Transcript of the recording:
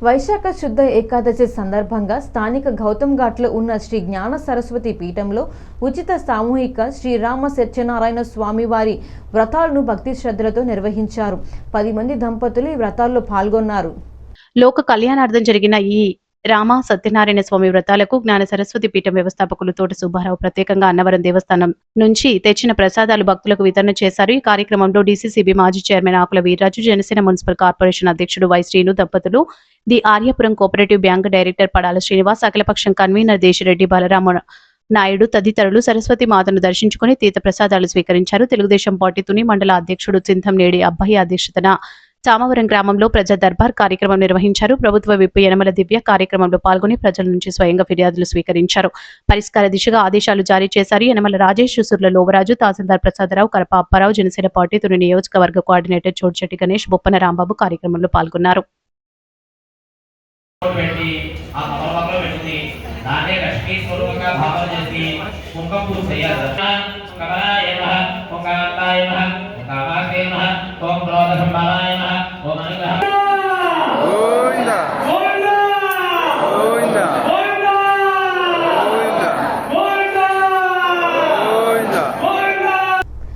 వైశాఖ శుద్ధ ఏకాదశి సందర్భంగా స్థానిక గౌతమ్ ఘాట్లో ఉన్న శ్రీ జ్ఞాన సరస్వతి పీఠంలో ఉచిత సామూహిక శ్రీరామ సత్యనారాయణ స్వామి వారి వ్రతాలను భక్తి శ్రద్ధలతో నిర్వహించారు. 10 మంది దంపతులు ఈ వ్రతాల్లో పాల్గొన్నారు. లోక కళ్యాణార్థం జరిగిన ఈ రామ సత్యనారాయణ స్వామి వ్రతాలకు జ్ఞాన సరస్వతి పీఠం వ్యవస్థాపకులు తోట సుబ్బారావు ప్రత్యేకంగా అన్నవరం దేవస్థానం నుంచి తెచ్చిన ప్రసాదాలు భక్తులకు వితరణ చేశారు. ఈ కార్యక్రమంలో డీసీసీబీ మాజీ chairman Akula Veerraju, Janasena municipal corporation అధ్యక్షుడు వై శ్రీను దంపతులు, the Aryapuram cooperative bank director Padala Srinivas, అఖిలపక్షం కన్వీనర్ దేశిరెడ్డి బలరామ నాయుడు తదితరులు సరస్వతి మాతను దర్శించుకుని తీర్థ ప్రసాదాలు స్వీకరించారు. తెలుగుదేశం పార్టీ తుని మండల అధ్యక్షుడు చింతంనేడి అబ్బయ్య అధ్యక్షతన చామవరం గ్రామంలో ప్రజా దర్బార్ కార్యక్రమం నిర్వహించారు. ప్రభుత్వ విప్ యనమల దివ్య కార్యక్రమంలో పాల్గొని ప్రజల నుంచి స్వయంగా ఫిర్యాదులు స్వీకరించారు. పరిష్కార దిశగా ఆదేశాలు జారీ చేశారు. యనమల రాజేష్, సుర్ల లోవరాజు, తహసీల్దార్ ప్రసాదరావు, కరప అప్పారావు, జనసేన పార్టీ తుని నియోజకవర్గ కోఆర్డినేటర్ చోట్చెట్టి గణేష్, బొప్పన రాంబాబు కార్యక్రమంలో పాల్గొన్నారు. ఓం క్రోధ సంభవాయ నమః, ఓం